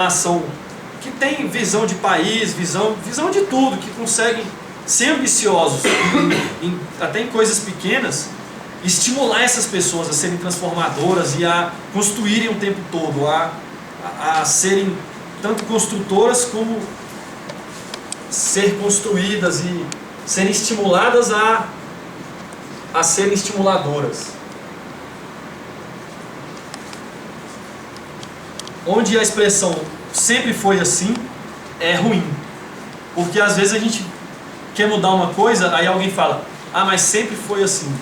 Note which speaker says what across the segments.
Speaker 1: nação que tem visão de país, visão de tudo, que conseguem ser ambiciosos, até em coisas pequenas, estimular essas pessoas a serem transformadoras e a construírem o tempo todo, a serem tanto construtoras como ser construídas e serem estimuladas a serem estimuladoras. Onde a expressão sempre foi assim é ruim, porque às vezes a gente quer mudar uma coisa, aí alguém fala, ah, mas sempre foi assim.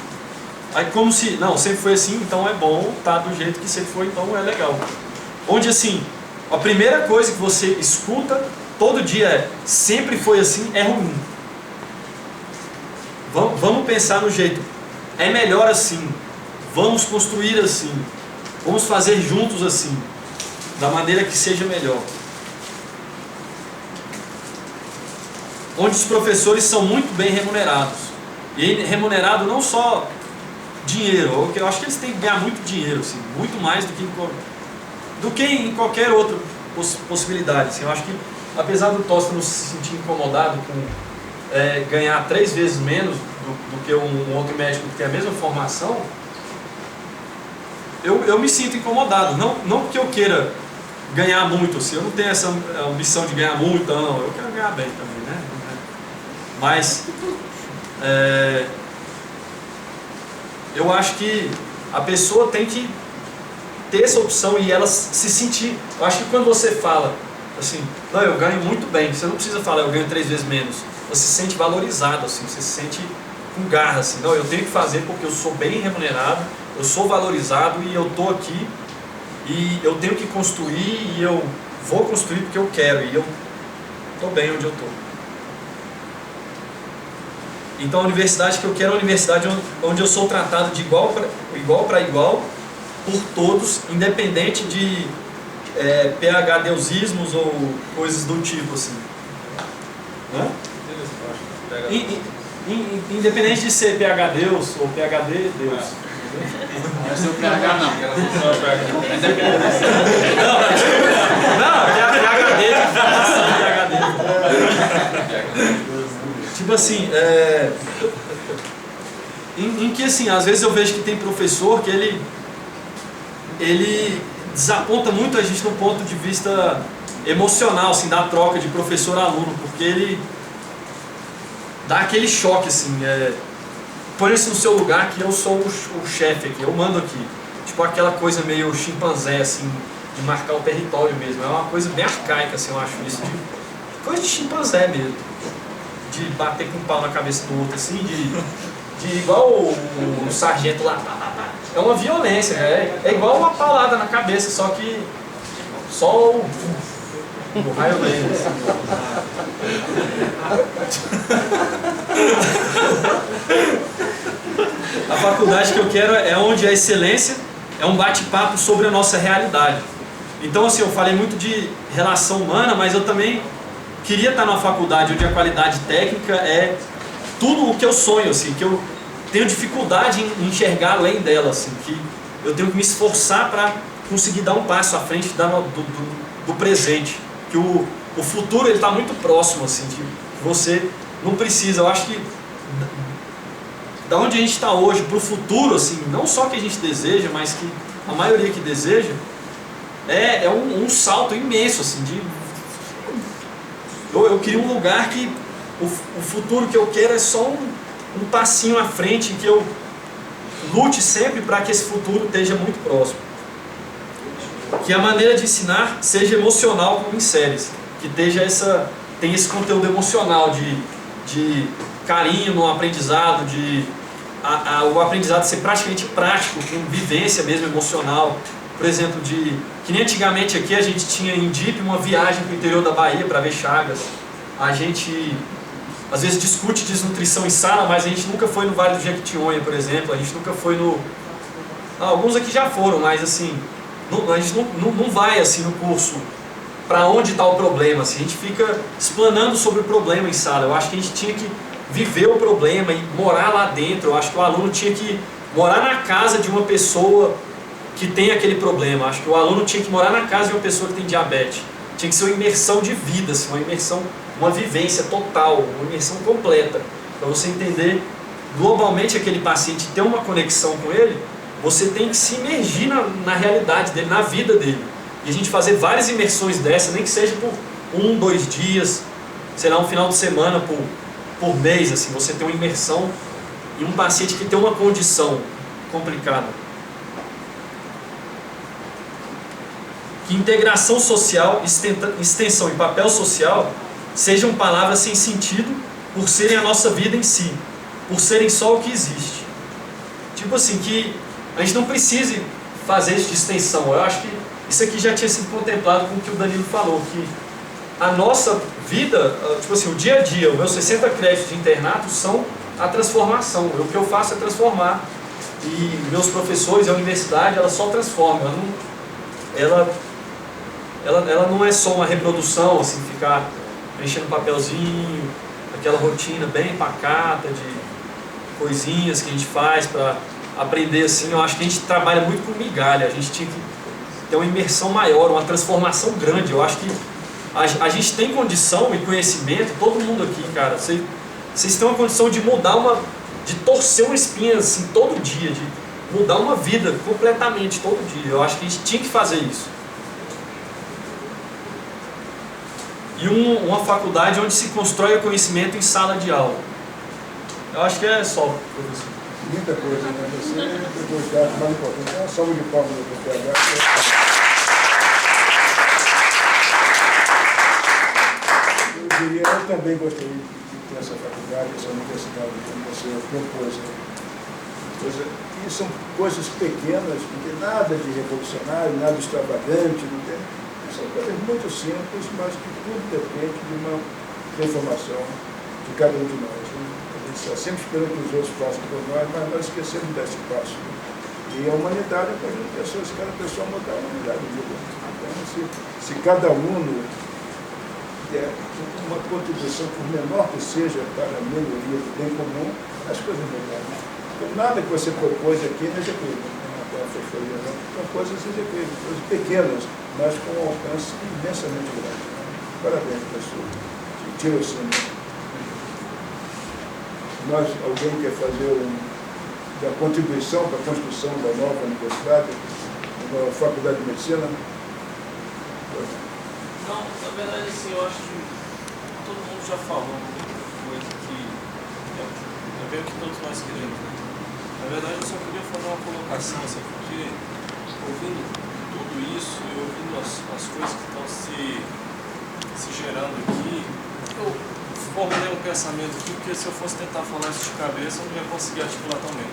Speaker 1: Aí como se, não, sempre foi assim, então é bom, tá do jeito que sempre foi, então é legal. Onde assim, a primeira coisa que você escuta todo dia é, sempre foi assim, é ruim. Vamos pensar no jeito, é melhor assim, vamos construir assim, vamos fazer juntos assim, da maneira que seja melhor. Onde os professores são muito bem remunerados. E remunerado não só dinheiro, eu acho que eles têm que ganhar muito dinheiro, assim, muito mais do que em qualquer outra possibilidade. Assim. Eu acho que, apesar do Tosta não se sentir incomodado com ganhar 3 vezes menos do que um outro médico que tem a mesma formação, eu me sinto incomodado. Não porque eu queira ganhar muito, assim, eu não tenho essa ambição de ganhar muito, não, eu quero ganhar bem também, né? Mas eu acho que a pessoa tem que ter essa opção e ela se sentir. Eu acho que quando você fala assim, não, eu ganho muito bem, você não precisa falar, eu ganho 3 vezes menos. Você se sente valorizado, assim, você se sente com garra, assim, não, eu tenho que fazer porque eu sou bem remunerado, eu sou valorizado e eu estou aqui e eu tenho que construir e eu vou construir porque eu quero e eu estou bem onde eu estou. Então a universidade que eu quero é uma universidade onde eu sou tratado de igual para igual por todos, independente de PhDeusismos ou coisas do tipo assim. Hã? Independente de ser PhDeus ou PhD Deus.
Speaker 2: Não é seu PH não.
Speaker 1: Não, PhD de formação, PhD. Tipo assim, em que assim, às vezes eu vejo que tem professor que ele desaponta muito a gente no ponto de vista emocional, assim, da troca de professor-aluno, porque ele dá aquele choque, assim, põe-se no seu lugar que eu sou o chefe aqui, eu mando aqui. Tipo aquela coisa meio chimpanzé, assim, de marcar o território mesmo. É uma coisa bem arcaica, assim, eu acho isso. Coisa de chimpanzé mesmo. De bater com o pau na cabeça do outro, assim, de igual o sargento lá. É uma violência, é igual uma paulada na cabeça, só que só o raio lento. A faculdade que eu quero é onde a excelência é um bate-papo sobre a nossa realidade. Então, assim, eu falei muito de relação humana, mas eu também queria estar numa faculdade onde a qualidade técnica é tudo o que eu sonho, assim, que eu tenho dificuldade em enxergar além dela, assim, que eu tenho que me esforçar para conseguir dar um passo à frente do presente, que o futuro ele está muito próximo, assim, de você não precisa. Eu acho que da onde a gente está hoje para o futuro, assim, não só que a gente deseja, mas que a maioria que deseja, é um salto imenso, assim, eu queria um lugar que o futuro que eu quero é só um passinho à frente, que eu lute sempre para que esse futuro esteja muito próximo. Que a maneira de ensinar seja emocional como em séries, que tenha esse conteúdo emocional de carinho no aprendizado, o aprendizado ser praticamente prático, com vivência mesmo emocional. Por exemplo, que nem antigamente aqui a gente tinha em DIP uma viagem para o interior da Bahia para ver chagas. A gente às vezes discute desnutrição em sala, mas a gente nunca foi no Vale do Jequitinhonha, por exemplo. A gente nunca foi no... alguns aqui já foram, mas assim, a gente não vai assim no curso para onde está o problema. Assim, a gente fica explanando sobre o problema em sala. Eu acho que a gente tinha que viver o problema e morar lá dentro. Eu acho que o aluno tinha que morar na casa de uma pessoa que tem aquele problema. Acho que o aluno tinha que morar na casa de uma pessoa que tem diabetes. tinha que ser uma imersão de vida, assim, uma imersão, uma vivência total, uma imersão completa, para você entender globalmente aquele paciente, ter uma conexão com ele. Você tem que se imergir na realidade dele, na vida dele. E a gente fazer várias imersões dessas, nem que seja por 1, 2 dias, sei lá, um final de semana por mês, assim, você tem uma imersão em um paciente que tem uma condição complicada. Que integração social, extensão e papel social sejam palavras sem sentido por serem a nossa vida em si, por serem só o que existe. Tipo assim, que a gente não precise fazer isso de extensão. Eu acho que isso aqui já tinha sido contemplado com o que o Danilo falou, que a nossa vida, tipo assim, o dia a dia, os meus 60 créditos de internato são a transformação. O que eu faço é transformar. E meus professores, a universidade, ela só transforma. Ela não é só uma reprodução, assim, ficar preenchendo papelzinho, aquela rotina bem pacata de coisinhas que a gente faz para aprender, assim. Eu acho que a gente trabalha muito com migalha. A gente tinha que ter uma imersão maior, uma transformação grande. Eu acho que a gente tem condição e conhecimento, todo mundo aqui, cara, vocês têm uma condição de mudar de torcer uma espinha assim todo dia, de mudar uma vida completamente todo dia. Eu acho que a gente tinha que fazer isso. E uma faculdade onde se constrói o conhecimento em sala de aula. Eu acho que é só, professor.
Speaker 3: Muita coisa, né? Você pegou os dados mais importantes. Uma salva de palmas do PH. Eu também gostaria de ter essa faculdade, essa universidade, como você propôs. E são coisas pequenas, não tem nada de revolucionário, nada extravagante, não tem. São coisas muito simples, mas que tudo depende de uma transformação de cada um de nós. Né? A gente está sempre esperando que os outros passem por nós, mas nós esquecemos desse passo. Né? E a humanidade é para as pessoas, cada pessoa mudar a humanidade viva. Então, se cada aluno der uma contribuição, por menor que seja, para a melhoria do bem comum, as coisas melhoram. Então, nada que você propôs aqui não é execuível. São coisas execuíveis, coisas pequenas, mas com um alcance imensamente grande. Parabéns, professor. Tira o sino. Alguém quer fazer uma contribuição para a construção da nova universidade, da Faculdade de Medicina?
Speaker 4: Não, na verdade, assim, eu acho que todo mundo já falou muita coisa que é bem o que todos nós queremos. Né? Na verdade, eu só queria fazer uma colocação, assim, porque ouvindo tudo isso e ouvindo as coisas que estão se gerando aqui, eu formulei um pensamento aqui, porque se eu fosse tentar falar isso de cabeça, eu não ia conseguir articular tão bem.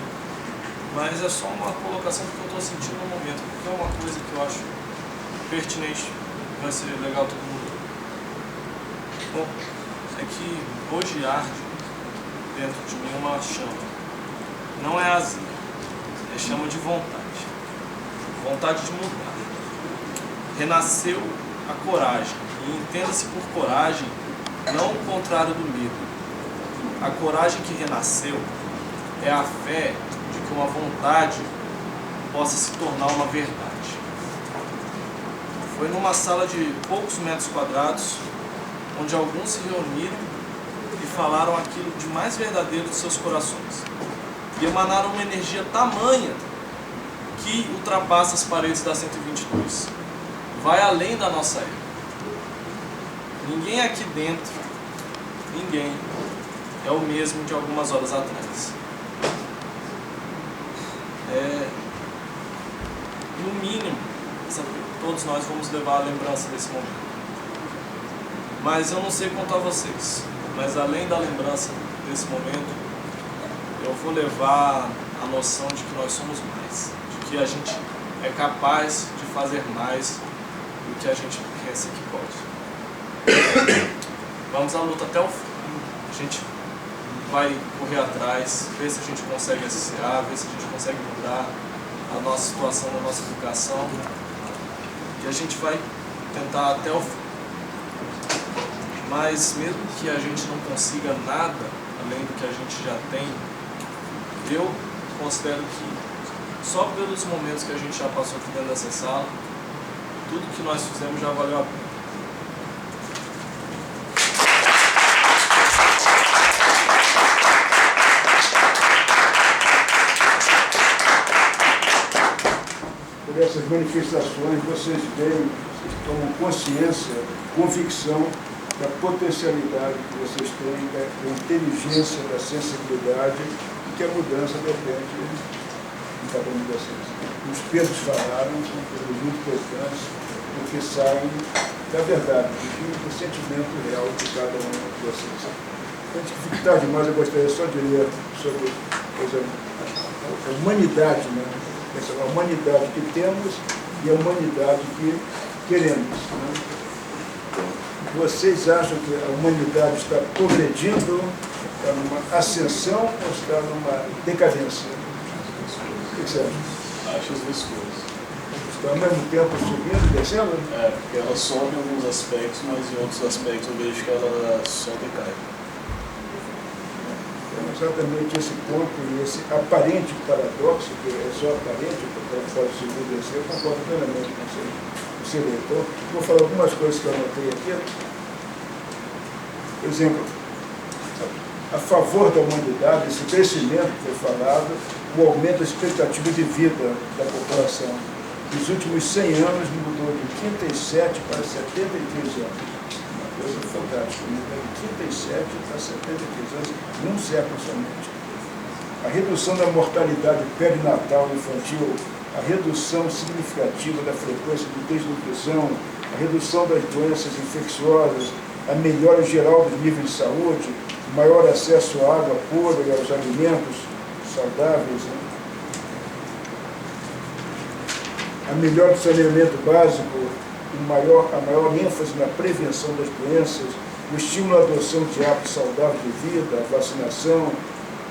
Speaker 4: Mas é só uma colocação que eu estou sentindo no momento, porque é uma coisa que eu acho pertinente. Vai ser legal todo mundo. Bom, é que hoje arde dentro de mim uma chama. Não é azia, é chama de vontade. Vontade de mudar. Renasceu a coragem. E entenda-se por coragem, não o contrário do medo. A coragem que renasceu é a fé de que uma vontade possa se tornar uma verdade. Foi numa sala de poucos metros quadrados, onde alguns se reuniram e falaram aquilo de mais verdadeiro de seus corações. E emanaram uma energia tamanha que ultrapassa as paredes da 122. Vai além da nossa época. Ninguém aqui dentro, ninguém, é o mesmo de algumas horas atrás. No mínimo, todos nós vamos levar a lembrança desse momento. Mas eu não sei quanto a vocês, mas além da lembrança desse momento, eu vou levar a noção de que nós somos mais, de que a gente é capaz de fazer mais do que a gente pensa que pode. Vamos à luta até o fim. A gente vai correr atrás, ver se a gente consegue associar, ver se a gente consegue mudar a nossa situação na nossa educação. E a gente vai tentar até o fim. Mas mesmo que a gente não consiga nada além do que a gente já tem, eu considero que só pelos momentos que a gente já passou aqui dentro dessa sala, tudo que nós fizemos já valeu a pena.
Speaker 3: essas manifestações vocês veem, vocês tomam consciência, convicção da potencialidade que vocês têm, da inteligência, da sensibilidade, e que a mudança depende de cada um de vocês. Os Pedros falaram, são coisas muito importantes, porque saem da verdade, do sentimento real de cada um de vocês. Antes de ficar demais, eu gostaria só de ler sobre, por exemplo, a humanidade, né? A humanidade que temos e a humanidade que queremos. Né? Vocês acham que a humanidade está progredindo, está numa ascensão ou está numa decadência? O que você acha?
Speaker 5: Acho as duas coisas.
Speaker 3: Está ao mesmo tempo subindo e descendo?
Speaker 5: Porque ela sobe em alguns aspectos, mas em outros aspectos eu vejo que ela só decai.
Speaker 3: Exatamente esse ponto e esse aparente paradoxo, que é só aparente, porque ela pode subir e descer, eu concordo plenamente com você, leitor. Vou falar algumas coisas que eu anotei aqui. Por exemplo, a favor da humanidade, esse crescimento que foi falado, o aumento da expectativa de vida da população. Nos últimos 100 anos mudou de 37 para 73 anos. Coisa fantástica, de 37 a 73 anos, num século somente. A redução da mortalidade perinatal infantil, a redução significativa da frequência de desnutrição, a redução das doenças infecciosas, a melhora geral dos níveis de saúde, maior acesso à água pura e aos alimentos saudáveis, né? A melhor do saneamento básico, a maior ênfase na prevenção das doenças, o estímulo à adoção de hábitos saudáveis de vida, a vacinação,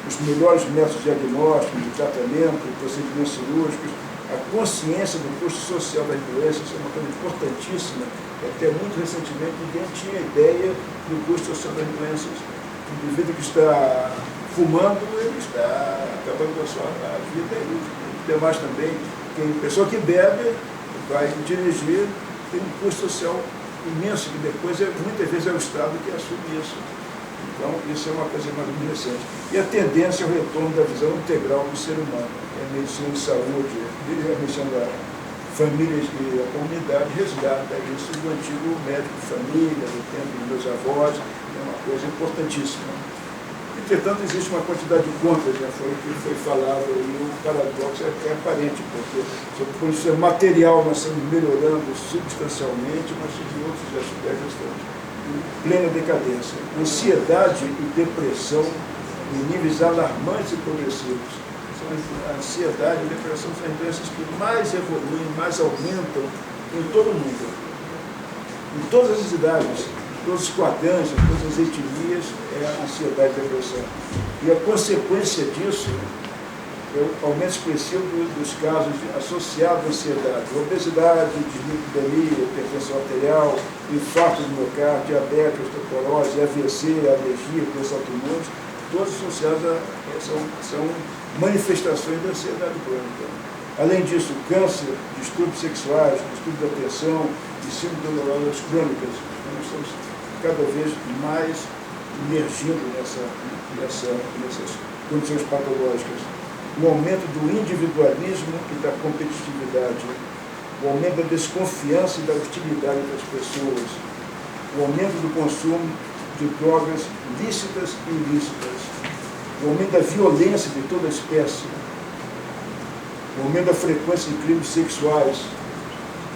Speaker 3: os melhores métodos de diagnóstico, de tratamento, procedimentos cirúrgicos, a consciência do custo social das doenças, é uma coisa importantíssima. Até muito recentemente ninguém tinha ideia do custo social das doenças. O indivíduo que está fumando, ele está acabando com a sua vida, e os demais também. Tem pessoa que bebe, vai dirigir, tem um custo social imenso, que depois, muitas vezes, é o Estado que assume isso. Então, isso é uma coisa mais recente. E a tendência ao retorno da visão integral do ser humano. A medicina de saúde, a medicina da família e a comunidade resgata isso do antigo médico de família, do tempo dos meus avós, é uma coisa importantíssima. Entretanto, existe uma quantidade de contras, já foi o que foi falado, e o paradoxo é aparente, porque por isso é material, nós estamos melhorando substancialmente, mas sobre outros aspectos estamos em plena decadência. Ansiedade e depressão em níveis alarmantes e progressivos. A ansiedade e a depressão são as doenças que mais evoluem, mais aumentam em todo o mundo. Em todas as idades, todos os quadrantes, todas as etnias, é a ansiedade e a depressão. E a consequência disso é o aumento expressivo dos casos associados à ansiedade. Obesidade, dislipidemia, hipertensão arterial, infarto do miocárdio, diabetes, osteoporose, AVC, alergia, doenças autoimunes, todos associados são manifestações da ansiedade crônica. Além disso, câncer, distúrbios sexuais, distúrbios da atenção e síndromes dolorosas crônicas. Nós estamos cada vez mais emergindo nessas condições patológicas. O aumento do individualismo e da competitividade, o aumento da desconfiança e da hostilidade das pessoas, o aumento do consumo de drogas lícitas e ilícitas, o aumento da violência de toda espécie, o aumento da frequência de crimes sexuais,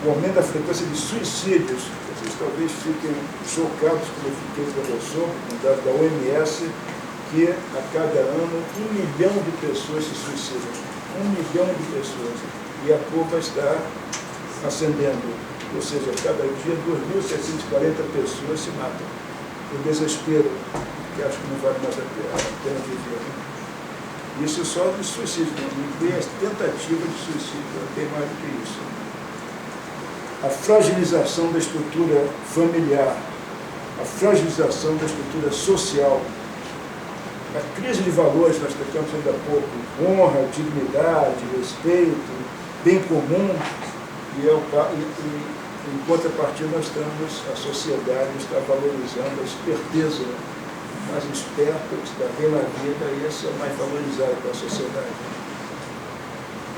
Speaker 3: o aumento da frequência de suicídios. Vocês talvez fiquem chocados, como eu fiquei quando eu soube, com o dado da OMS, que a cada ano 1 milhão de pessoas se suicidam. 1 milhão de pessoas. E a curva está ascendendo. Ou seja, cada dia 2.740 pessoas se matam. Por desespero, que acho que não vale mais a pena viver. Isso só de suicídio, não inclui as tentativas de suicídio, tem mais do que isso. A fragilização da estrutura familiar, a fragilização da estrutura social, a crise de valores, nós tratamos ainda há pouco, honra, dignidade, respeito, bem comum, e em contrapartida nós estamos, a sociedade está valorizando a esperteza, o mais esperto, que está bem na vida, e esse é o mais valorizado pela sociedade.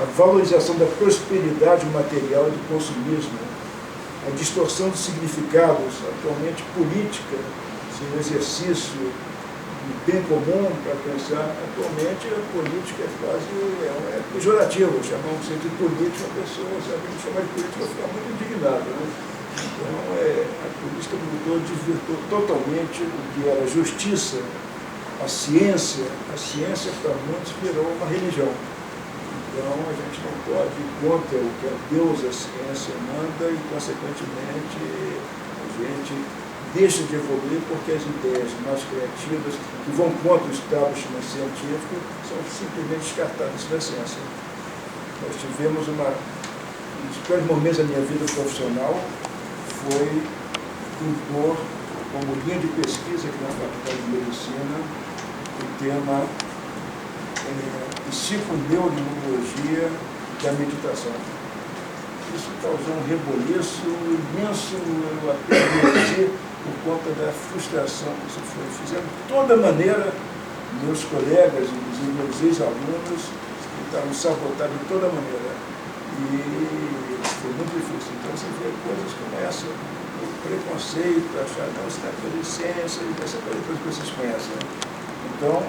Speaker 3: A a valorização da prosperidade material e do consumismo, a distorção de significados, atualmente política, sem o exercício do bem comum para pensar. Atualmente a política é quase pejorativa, chamar um centro de política, a pessoa sabe que chamar de política vai ficar muito indignada, né? Então a política mudou, desvirtuou totalmente o que era justiça, a ciência para muitos virou uma religião. Então a gente não pode ir contra o que a Deus, a ciência manda e, consequentemente, a gente deixa de evoluir porque as ideias mais criativas que vão contra o establishment científico são simplesmente descartadas da ciência. Nós tivemos um dos piores momentos da minha vida profissional foi impor como linha de pesquisa aqui na Faculdade de Medicina o tema psiconeuroimunologia da meditação. Isso causou um reboliço imenso, eu até adoeci por conta da frustração que isso foi. Fizeram de toda maneira, meus colegas, inclusive meus ex-alunos, estavam sabotados de toda maneira. E foi muito difícil. Então você vê coisas como essa, o preconceito, achar, não, isso não é coisa de ciência, e essa coisa que vocês conhecem. Então,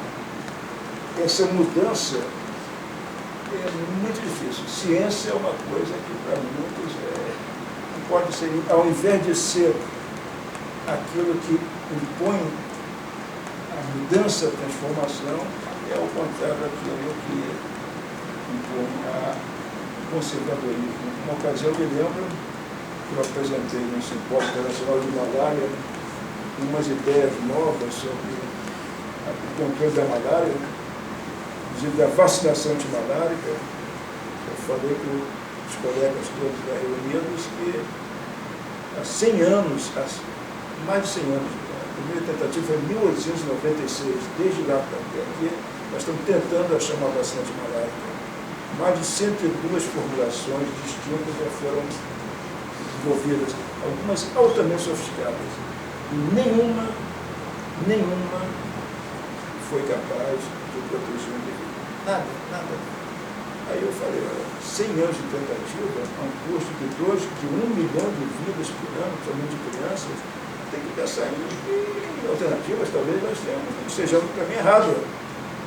Speaker 3: essa mudança é muito difícil. Ciência é uma coisa que para muitos não pode ser, ao invés de ser aquilo que impõe a mudança, a transformação, é ao contrário daquilo que impõe o conservadorismo. Uma ocasião eu me lembro que eu apresentei no Simpósio Internacional de Malária umas ideias novas sobre o controle da malária, inclusive da vacinação antimalárica. Eu falei com os colegas todos reunidos que há 100 anos, mais de 100 anos, a primeira tentativa foi em 1896, desde lá para aqui, nós estamos tentando achar uma vacina antimalárica. Mais de 102 formulações distintas já foram desenvolvidas, algumas altamente sofisticadas, e nenhuma foi capaz de proteger o indivíduo. Nada. Aí eu falei, olha, 100 anos de tentativa, a um custo de 1 milhão de vidas por ano, somente de crianças, tem que pensar em alternativas, talvez nós estejamos no caminho errado.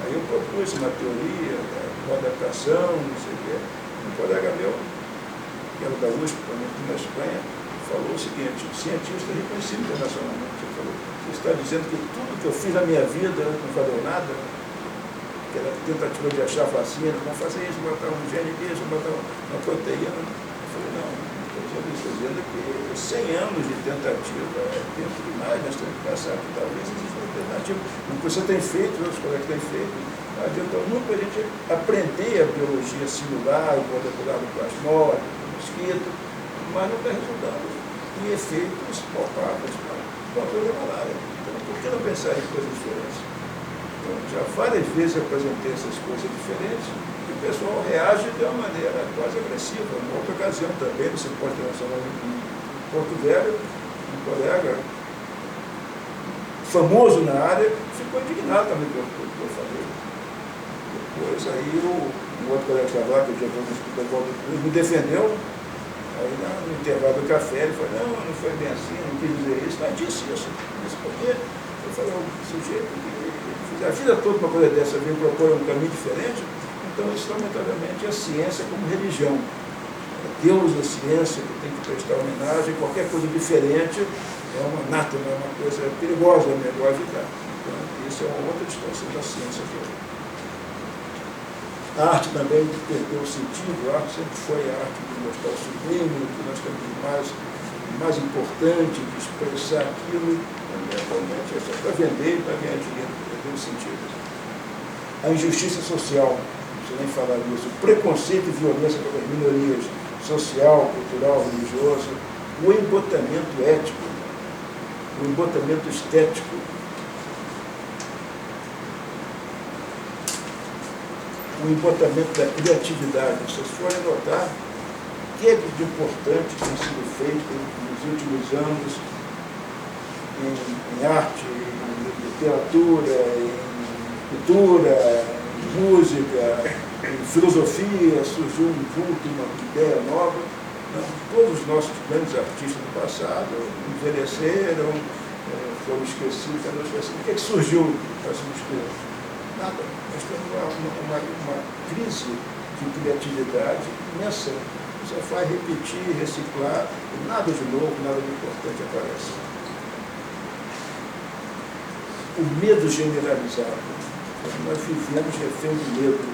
Speaker 3: Aí eu propus uma teoria, uma adaptação, não sei o quê. Um colega meu, que era da USP, na Espanha, falou o seguinte: o cientista reconhecido internacionalmente, ele falou, você está dizendo que tudo que eu fiz na minha vida não valeu nada, que era tentativa de achar vacina, vamos fazer isso, botar um gene disso, botar uma proteína. Eu falei, não estou dizendo que 100 anos de tentativa é tempo demais, nós temos que pensar que talvez exista uma alternativa. O que você tem feito, os colegas têm feito, não adianta nunca a gente aprender a biologia celular, o molecular do plasmódio, do mosquito, mas não está resultando em efeitos palpáveis para o controle da malária. Então, por que não pensar em coisas diferentes? Então, já várias vezes eu apresentei essas coisas diferentes e o pessoal reage de uma maneira quase agressiva. Em outra ocasião também, no Simpósio Internacional em Porto Velho, um colega famoso na área ficou indignado também pelo que eu falei. Depois aí um outro colega que estava lá, que eu já vi no me defendeu. Aí no intervalo do café ele falou, não foi bem assim, não quis dizer isso, mas disse isso. Disse porque eu falei, o sujeito que fez a vida toda uma coisa dessa, veio propor um caminho diferente, então isso lamentavelmente é a ciência como religião. É Deus, a ciência, que tem que prestar homenagem, qualquer coisa diferente é uma anátema, é uma coisa perigosa, é melhor evitar. Então, isso é uma outra distorção da ciência toda. A arte também perdeu o sentido, a arte sempre foi a arte de mostrar o sublime, o que nós temos de mais importante, de expressar aquilo, atualmente é só para vender e para ganhar dinheiro, perdeu o sentido. A injustiça social, não preciso nem falar disso, o preconceito e violência contra as minorias, social, cultural, religioso, o embotamento ético, o embotamento estético, o embotamento da criatividade. Se vocês forem notar, o que é de importante tem sido feito nos últimos anos em arte, em literatura, em cultura, em música, filosofia, surgiu um culto, uma ideia nova. Não, todos os nossos grandes artistas do passado envelheceram, foram esquecidos, o que surgiu para substituir? Nada. Nós temos uma crise de criatividade imensa. Você vai repetir, reciclar, e nada de novo, nada de importante aparece. O medo generalizado. Nós vivemos refém do medo.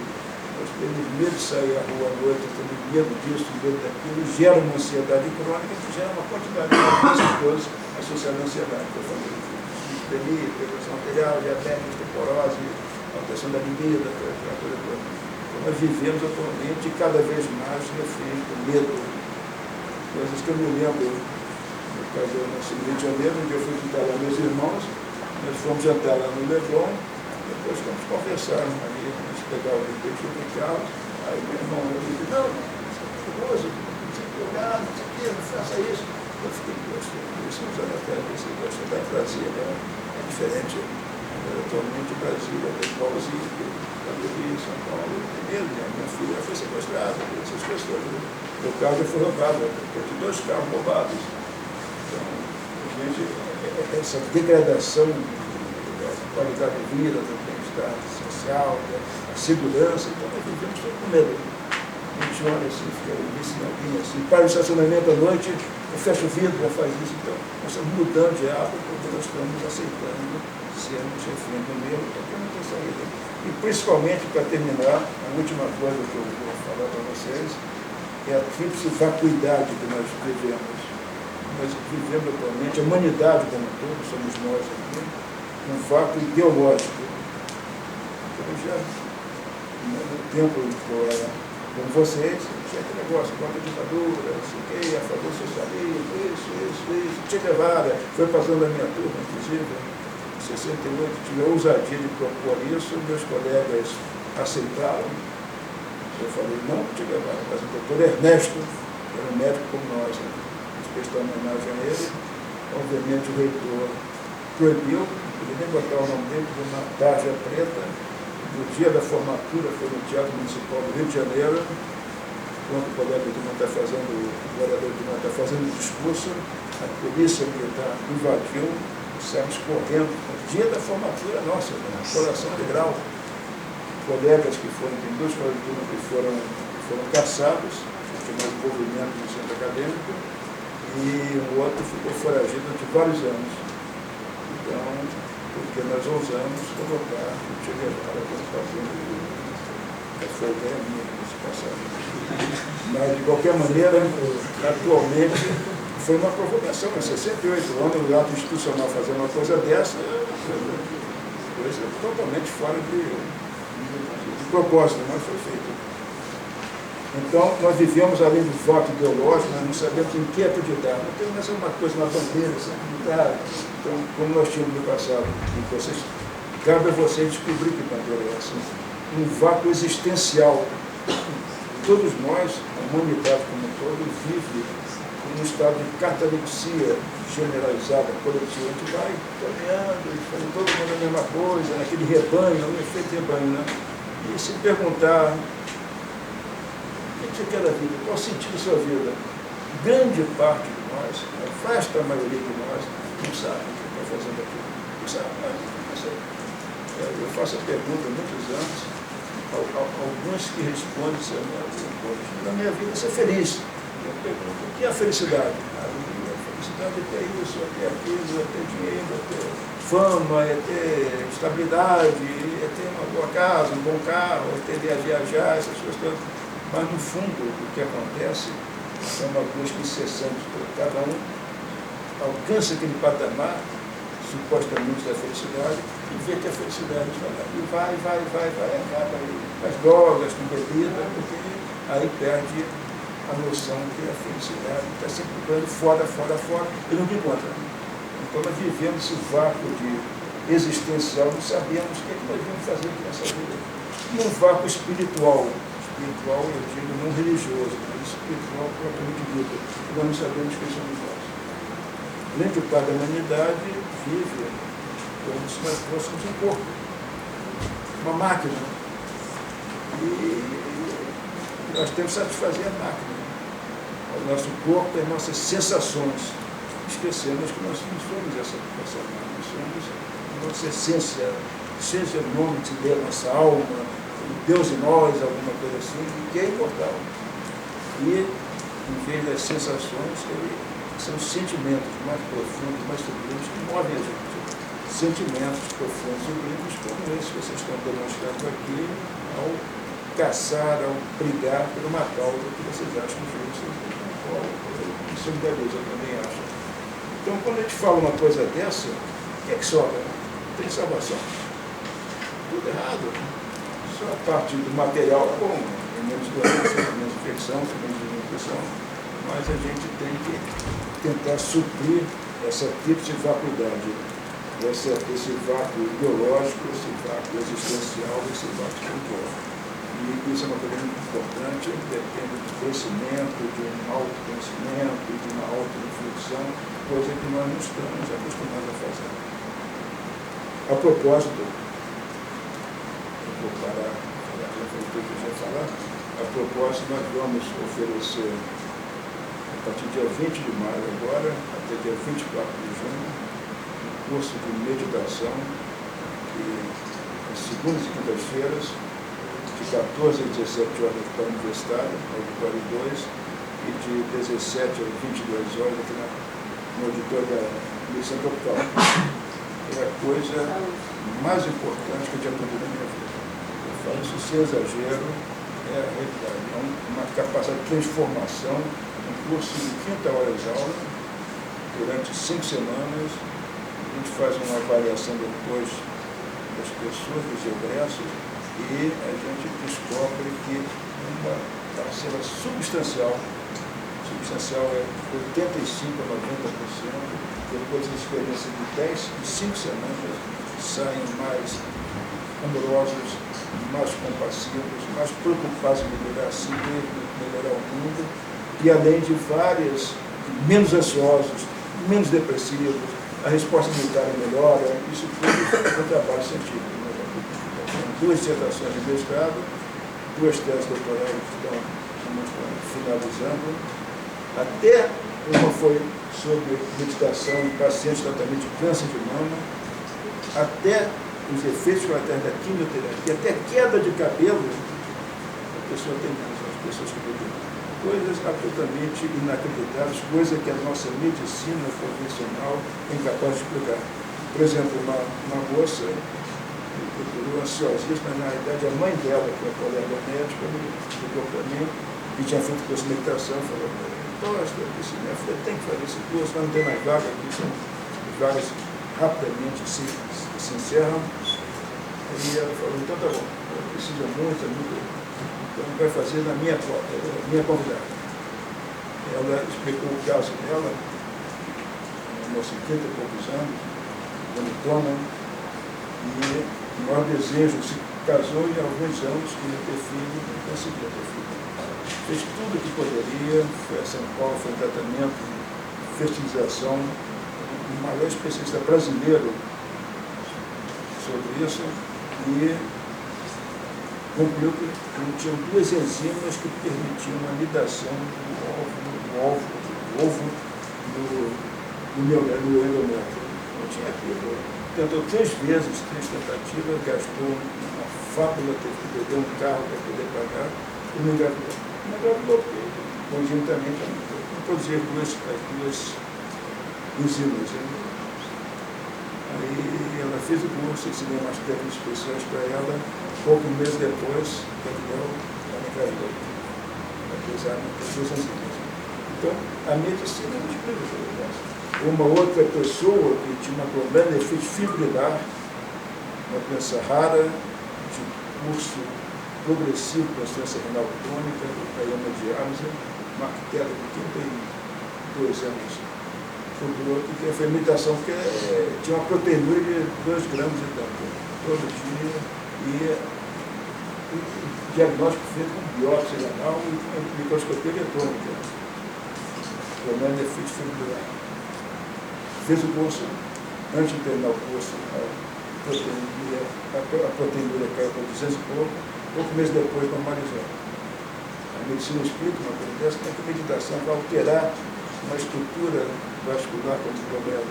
Speaker 3: Nós temos medo de sair à rua à noite, temos medo disso, medo daquilo, gera uma ansiedade crônica que gera uma quantidade de coisas associadas à ansiedade. Eu falei, hipertemia, hipertensão arterial, diabetes, osteoporose, alteração da libido, aquela coisa toda. Então, nós vivemos atualmente cada vez mais refém do medo. Coisas que eu me lembro, no caso eu nasci no Rio de Janeiro, onde eu fui visitar lá meus irmãos, nós fomos jantar lá no Leblon. Depois vamos conversar ali, vamos pegar o repetido do carro. Aí meu irmão disse, não, isso é perigoso, não sei o que, não faça isso. Eu fiquei, poxa, isso não já na terra desse gosto da Brasília, é diferente. Atualmente Brasília é igualzinho, quando eu vi em São Paulo, primeiro, minha filha foi sequestrada, essas questões. Meu carro já foi roubado, eu tive 2 carros roubados. Então, gente, essa degradação da qualidade de vida, do bem-estar social, da segurança, então nós vivemos com medo. A gente olha assim, fica em alguém assim, para o estacionamento à noite, fecha o vidro, já faz isso. Então, nós estamos mudando de hábito porque nós estamos aceitando sermos refém do medo, porque não tem saída. E principalmente, para terminar, a última coisa que eu vou falar para vocês é a tríplice vacuidade que nós vivemos. Nós vivemos atualmente, a humanidade como um todo, somos nós aqui, um vácuo ideológico. Então, já no tempo que eu era com vocês, tinha aquele negócio, contra a ditadura, não sei o quê, a favor do socialismo, isso. Che Guevara foi passando a minha turma, inclusive, em 68, tive a ousadia de propor isso, meus colegas aceitaram. Eu falei, não Che Guevara, mas o doutor Ernesto, que era um médico como nós, né? Prestou homenagem a ele. Obviamente o reitor proibiu, não podia nem botar o nome dele de uma tarja preta. No dia da formatura foi no Teatro Municipal do Rio de Janeiro, quando o colega de está fazendo, o vereador de está fazendo o discurso, a polícia militar invadiu, saímos correndo, no dia da formatura nossa, na colação de grau. Colegas que foram, tem 2 colegas de turma que foram caçados, chamado envolvimento do centro acadêmico, e o outro ficou foragido durante vários anos. Então, porque nós ousamos colocar o Che Guevara como fazendo. Foi a ideia minha nesse passado. Mas, de qualquer maneira, atualmente, foi uma provocação. Em 68 anos, o ato institucional fazendo uma coisa dessa, coisa totalmente fora de propósito, mas foi feito. Então, nós vivemos além do voto ideológico, nós não sabemos em que acreditar. Não tem mais uma coisa, uma bandeira, acreditar. Então, como nós tínhamos no passado, cabe a vocês descobrir que bandeira é essa. Um vácuo existencial. Todos nós, a humanidade como um todo, vive num estado de catalepsia generalizada, coletiva. A gente vai caminhando, fazendo todo mundo a mesma coisa, naquele rebanho, um efeito rebanho, né? E se perguntar, o que você quer da vida? Qual o sentido da sua vida? Grande parte de nós, a vasta maioria de nós, não sabe o que está fazendo aqui. Não sabe, não sei. Eu faço a pergunta há muitos anos, alguns que respondem, na minha vida, ser feliz. Eu pergunto, o que é a felicidade? A felicidade é ter isso, é ter aquilo, é ter dinheiro, é ter fama, é ter estabilidade, é ter uma boa casa, um bom carro, é ter viajar, essas coisas todas. Mas, no fundo, o que acontece é uma busca incessante. Cada um alcança aquele patamar, supostamente, da felicidade, e vê que a felicidade está lá. E vai, acaba aí. As drogas, com bebida, porque aí perde a noção que a felicidade está sempre procurando fora, e não encontra. Então, nós vivemos esse vácuo existencial, não sabemos o que nós vamos fazer aqui nessa vida. E um vácuo espiritual, eu digo, não religioso, mas espiritual propriamente dito, que nós não sabemos quem somos nós. Grande parte da humanidade vive como se nós fôssemos um corpo, uma máquina. E nós temos que satisfazer a máquina, o nosso corpo e as nossas sensações. Esquecemos que nós não somos essa máquina, nós somos a nossa essência, seja o nome que se dê a nossa alma, Deus em nós, alguma coisa assim, que é imortal. E, em vez das sensações, são sentimentos mais profundos, mais sublimes, que movem a gente. Sentimentos profundos e sublimes, como esse que vocês estão demonstrando aqui, ao caçar, ao brigar por uma causa que vocês acham justa, e solidariza, eu também acho. Então, quando a gente fala uma coisa dessa, o que é que sobra? Tem salvação. Tudo errado. Só a parte do material é bom, tem menos doença, tem menos infecção, tem menos desnutrição, mas a gente tem que tentar suprir essa tríplice vacuidade, esse vácuo ideológico, esse vácuo existencial, esse vácuo espiritual. E isso é uma coisa muito importante, depende do crescimento, de um autoconhecimento, de uma auto-reflexão, coisa que nós não estamos acostumados a fazer. A propósito, vou parar, já foi tudo que eu ia falar. A propósito, nós vamos oferecer, a partir do dia 20 de maio agora, até dia 24 de junho, um curso de meditação, que às segundas e quintas-feiras, de 14 a 17 horas para o universitário, no auditório 2, e de 17 a 22 horas aqui no auditório da Missão Tropical. É a coisa mais importante que eu já aprendi na minha vida. Isso sem exagero é a realidade, é uma capacidade de transformação, um curso de 30 horas de aula, durante 5 semanas, a gente faz uma avaliação depois das pessoas, dos egressos, e a gente descobre que uma parcela substancial é 85% a 90%, depois da experiência de 5 semanas, saem mais amorosos, mais compassivos, mais preocupados em melhorar a si mesmo, melhorar o mundo, e além de várias, menos ansiosos, menos depressivos, a resposta militar melhora, isso tudo é um trabalho científico. Duas dissertações de mestrado, 2 teses doutorais que estamos finalizando, até uma foi sobre meditação em pacientes tratamento de câncer de mama, até os efeitos colaterais da quimioterapia, até queda de cabelo, a pessoa tem menos, as pessoas que bebem. Coisas absolutamente inacreditáveis, coisas que a nossa medicina convencional é incapaz de explicar. Por exemplo, uma moça me procurou ansiosíssima, mas na realidade a mãe dela, que é colega médica, me ligou para mim, que tinha feito curso de meditação, falou: "Gosta, disse, minha filha tem que fazer esse curso, mas não tem mais vaga aqui, são vagas rapidamente se encerram." Aí ela falou: "Então tá bom, precisa muito, então vai fazer na minha convidada." Ela explicou o caso dela, uma moça de 30 e poucos anos, bonitona, e o maior desejo, se casou e há alguns anos queria ter filho, não conseguia ter filho. Fez tudo o que poderia, foi a São Paulo, foi um tratamento de fertilização, o maior especialista brasileiro sobre isso, e concluiu que tinham 2 enzimas que permitiam a anidação do ovo do endométrio. Não tinha aquilo. Tentou 3 vezes, 3 tentativas, gastou uma fábula, teve que perder um carro para poder pagar, e não engravidou. Não engravidou porque, conjuntamente, não produzia as duas enzimas. Aí ela fez o curso, ensinei umas técnicas especiais para ela, poucos meses depois, ela engravidou, apesar de ter 2 enzimas. Então, a medicina não explica o negócio. Uma outra pessoa que tinha um problema de efeito fibrilar, uma doença rara, de curso progressivo de insuficiência renal crônica, para hemodiálise, uma arquiteta de 32 anos, procurou que foi imitação, porque tinha uma proteinúria de 2 gramas de tanto, todo dia, e o diagnóstico feito com biópsia renal e microscopia eletrônica, problema de efeito fibrilar. Fez o curso, antes de terminar o curso, a proteinúria caiu para 200 e pouco, poucos meses depois normalizou. A medicina explica uma coisa dessa, que a meditação vai alterar uma estrutura vascular como problema.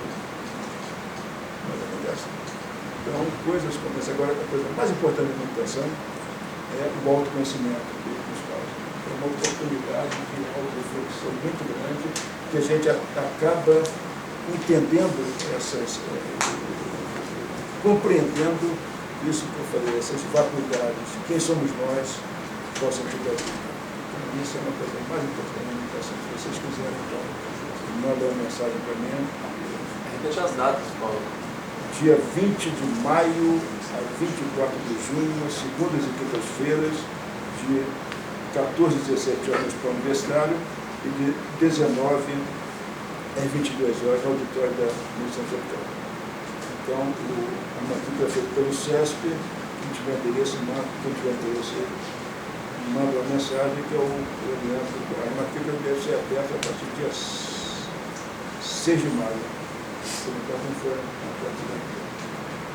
Speaker 3: Então, coisas como essa. Agora, a coisa mais importante da meditação é o autoconhecimento que nos causa. É uma oportunidade de auto-reflexão muito grande, que a gente acaba entendendo compreendendo isso que eu falei, essas vacuidades, quem somos nós, qual o sentido da vida. Então, isso é uma coisa mais importante da meditação. Se vocês quiserem, então, mandem uma mensagem para mim.
Speaker 4: Repete as datas, Paulo.
Speaker 3: Dia 20 de maio a 24 de junho, segundas e quintas-feiras, de 14 a 17 horas para o universitário e de 19 às 22 horas no auditório da Universidade Tropical. Então, a matrícula é feita pelo CESP, quem tiver interesse, manda uma mensagem que eu oriento. A matrícula deve ser aberta a partir do dia 6 de maio. Então, não foi a partir daqui.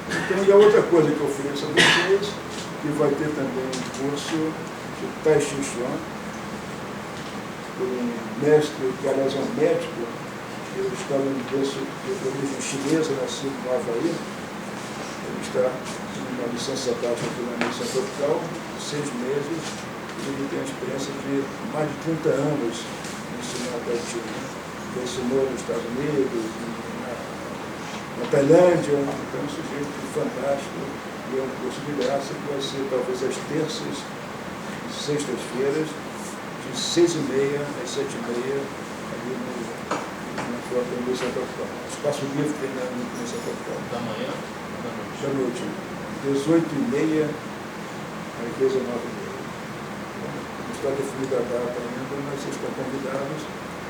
Speaker 3: Então, e a outra coisa que eu ofereço a vocês, que vai ter também um curso de Tai Chi Chuan, por um mestre, que aliás é um médico, ele está no curso de origem chinesa, nascido no Havaí. Ele está numa licença baixa aqui na Missão Tropical, 6 meses, e ele tem a experiência de mais de 30 anos ensinando Tai Chi. Ele ensinou nos Estados Unidos, na Tailândia, então é um sujeito fantástico, e é um curso de graça que vai ser talvez às terças e sextas-feiras, de 6h30 às 7h30, ali na própria Universidade Tropical. Espaço livre tem na Universidade Tropical.
Speaker 4: Da manhã?
Speaker 3: Da noite. 18h30 às 19h30. Não está definida a data ainda, mas vocês estão convidados.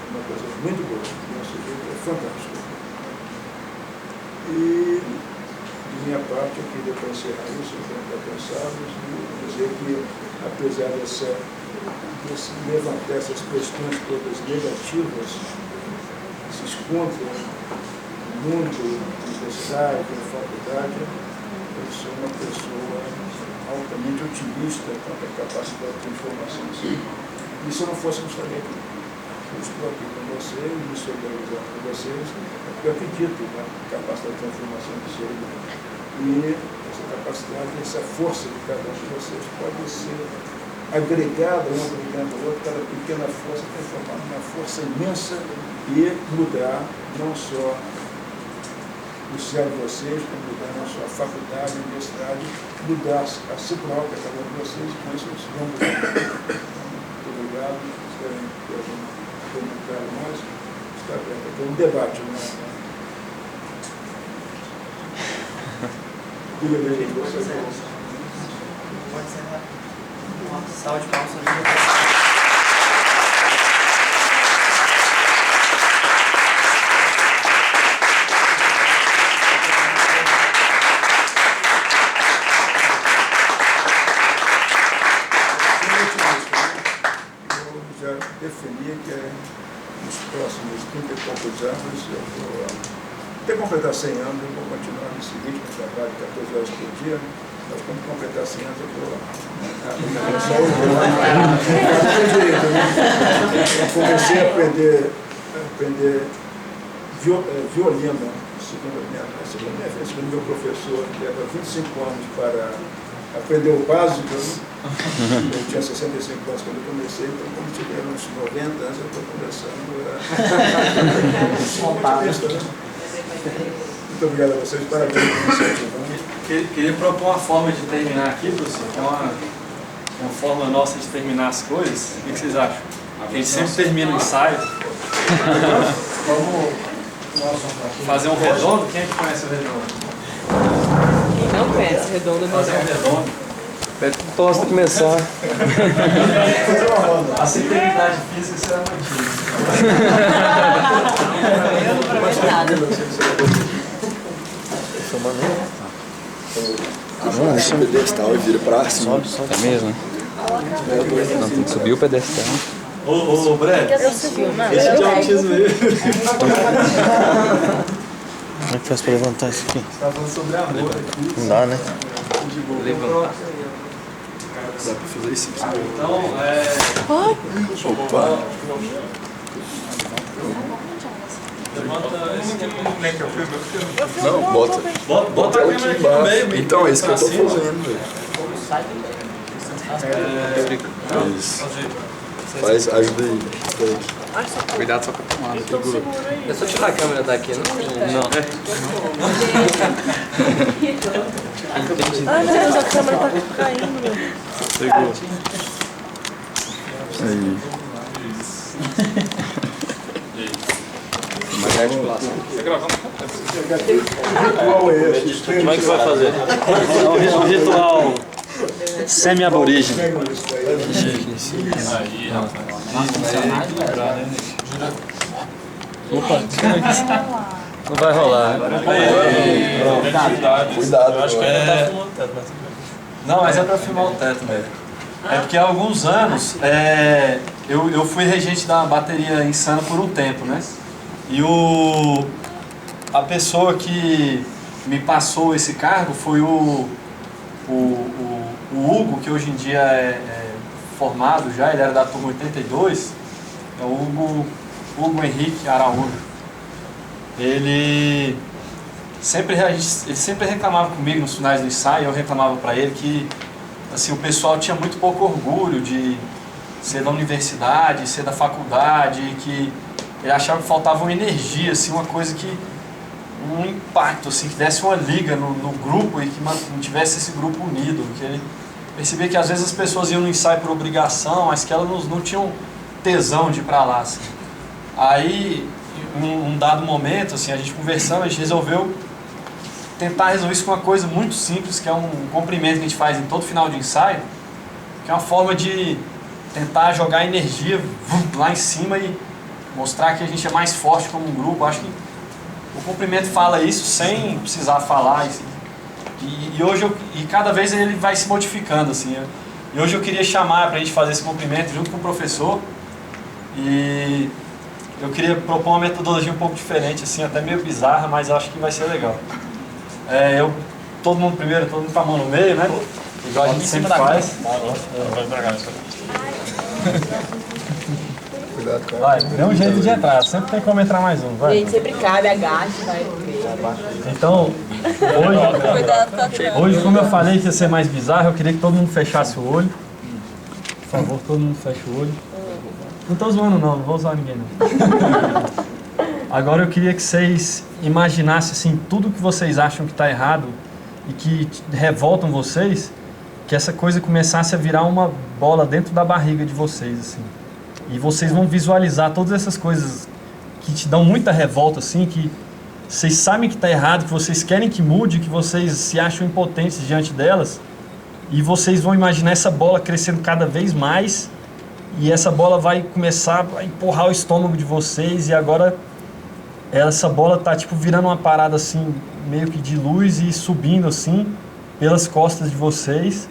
Speaker 3: Uma coisa muito boa, e um sujeito fantástico. E, de minha parte, eu queria para encerrar isso, para pensarmos, dizer que, apesar desse levantar essas questões todas negativas que se escondem no mundo, na universidade, na faculdade, eu sou uma pessoa altamente otimista quanto à capacidade de informação. E se eu não fosse, eu não estaria aqui. Eu estou aqui com vocês, me solidarizando com vocês, porque eu acredito na capacidade de transformação do ser humano. E essa capacidade, essa força de cada um de vocês pode ser agregada, um agregando ao outro, cada pequena força transformada numa força imensa e mudar não só o céu de vocês, como mudar não só a faculdade, a universidade, mudar a si própria, cada um de vocês, e com isso nós vamos mudar. Muito obrigado. Espero que algum comentário mais. Está aberto aqui um debate, né? Diga bem, gente, você
Speaker 6: pode ser uma salva de palmas.
Speaker 3: Definir que nos próximos 30 e poucos anos eu vou até completar 100 anos, eu vou continuar nesse ritmo de trabalho 14 horas por dia, mas quando completar 100 anos eu vou só eu comecei a aprender violino, segundo meu professor, que leva 25 anos para aprender o básico. Eu tinha 65 anos quando eu comecei, então quando tiver uns 90 anos eu estou começando a... Muito obrigado a vocês, parabéns pela iniciativa.
Speaker 7: Queria propor uma forma de terminar aqui, professor, que é uma forma nossa de terminar as coisas. O que vocês acham? A gente sempre termina o ensaio. Vamos fazer um redondo? Quem é que conhece o redondo?
Speaker 6: Quem não conhece redondo,
Speaker 7: fazer um redondo.
Speaker 8: Posso começar.
Speaker 7: A integridade física será mantida.
Speaker 6: Eu não prometo nada.
Speaker 5: Deixa o pedestal e vira pra cima.
Speaker 8: É mesmo? Não, tem que subir o pedestal.
Speaker 7: Ô, Brad,
Speaker 6: Eu subi, mano.
Speaker 7: esse de autismo aí.
Speaker 8: Como é que faz pra levantar isso aqui?
Speaker 7: Você tá falando sobre amor aqui.
Speaker 8: Não dá, né?
Speaker 7: Levanta.
Speaker 5: Dá pra fazer isso aqui.
Speaker 7: Então,
Speaker 5: Opa!
Speaker 4: Levanta esse
Speaker 5: Não, bota.
Speaker 7: bota a
Speaker 5: ela
Speaker 7: câmera
Speaker 5: aqui
Speaker 7: aqui no meio.
Speaker 5: embaixo. Então, é isso que eu tô
Speaker 7: pra cima.
Speaker 5: fazendo, velho. Isso. Faz, ajuda aí.
Speaker 8: Cuidado só com a tomada.
Speaker 6: É só tirar a câmera daqui, não?
Speaker 9: Ai meu Deus, a câmera tá caindo.
Speaker 5: Pegou. Aí.
Speaker 8: Mas é articulação.
Speaker 3: Qual é esse?
Speaker 7: Como é que vai fazer? É um ritual semi-aborígene. Não vai rolar.
Speaker 5: Cuidado.
Speaker 4: Eu acho que é.
Speaker 7: Não, mas é pra filmar o teto mesmo. É porque há alguns anos eu fui regente da bateria Insana por um tempo, né? E a pessoa que me passou esse cargo foi o Hugo, que hoje em dia é formado já, ele era da turma 82, é o Hugo Henrique Araújo. Ele sempre reclamava comigo nos finais do ensaio, eu reclamava para ele que assim, o pessoal tinha muito pouco orgulho de ser da universidade, ser da faculdade, que ele achava que faltava uma energia, assim, uma coisa que um impacto, assim, que desse uma liga no grupo e que mantivesse esse grupo unido, que ele percebia que às vezes as pessoas iam no ensaio por obrigação, mas que elas não tinham tesão de ir para lá, assim. Aí, em um dado momento, assim, a gente conversando, a gente resolveu tentar resolver isso com uma coisa muito simples, que é um cumprimento que a gente faz em todo final de ensaio, que é uma forma de tentar jogar energia lá em cima e mostrar que a gente é mais forte como um grupo. Acho que o cumprimento fala isso sem precisar falar. Assim. E hoje cada vez ele vai se modificando, assim. E hoje eu queria chamar para a gente fazer esse cumprimento junto com o professor. E eu queria propor uma metodologia um pouco diferente, assim, até meio bizarra, mas acho que vai ser legal. Todo mundo primeiro, todo mundo com a mão no meio, né? Igual a gente sempre faz.
Speaker 5: Cuidado com
Speaker 7: Vai, dê um jeito de entrar, sempre tem como entrar mais um, vai.
Speaker 9: Gente, sempre cabe, agache, vai.
Speaker 7: Então, hoje, como eu falei que ia ser mais bizarro, eu queria que todo mundo fechasse o olho. Por favor, todo mundo feche o olho. Não tô zoando não vou zoar ninguém não. Agora eu queria que vocês imaginassem assim, tudo que vocês acham que está errado e que revoltam vocês, que essa coisa começasse a virar uma bola dentro da barriga de vocês, assim. E vocês vão visualizar todas essas coisas que te dão muita revolta, assim, que vocês sabem que está errado, que vocês querem que mude, que vocês se acham impotentes diante delas, e vocês vão imaginar essa bola crescendo cada vez mais, e essa bola vai começar a empurrar o estômago de vocês, e agora essa bola tá tipo virando uma parada assim, meio que de luz e subindo assim, pelas costas de vocês.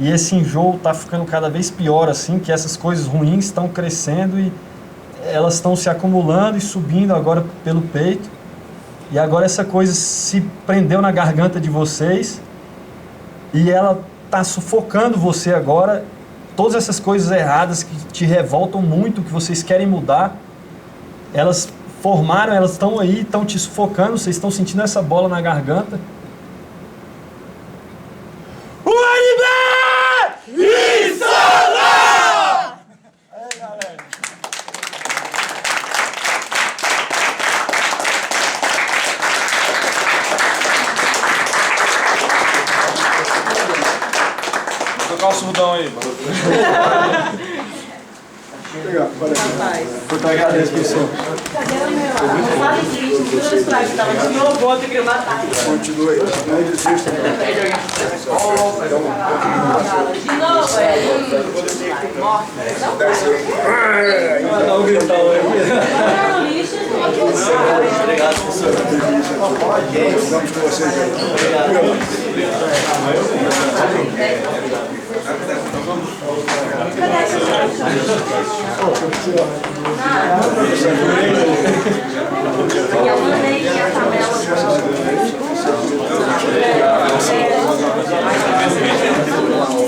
Speaker 7: E esse enjoo tá ficando cada vez pior assim, que essas coisas ruins estão crescendo e elas estão se acumulando e subindo agora pelo peito. E agora essa coisa se prendeu na garganta de vocês e ela tá sufocando você agora. Todas essas coisas erradas que te revoltam muito, que vocês querem mudar, elas formaram, elas estão aí, estão te sufocando, vocês estão sentindo essa bola na garganta. O animal! Insana! Aí, galera.
Speaker 4: Vou tocar o surdão aí, mano.
Speaker 3: Legal, valeu.
Speaker 7: Eu que agradeço, professor.
Speaker 3: Continua aí. Não desista, não.
Speaker 9: De novo,
Speaker 3: Obrigado, professor. Vamos com vocês aí.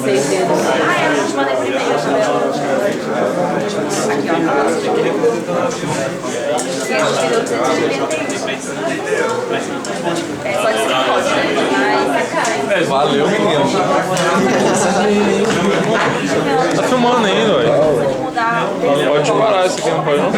Speaker 9: Seis dedos. É, só que você pode, mas
Speaker 10: Valeu, menino. Tá filmando ainda, velho.
Speaker 9: mudar.
Speaker 10: Pode parar isso aqui, não pode não?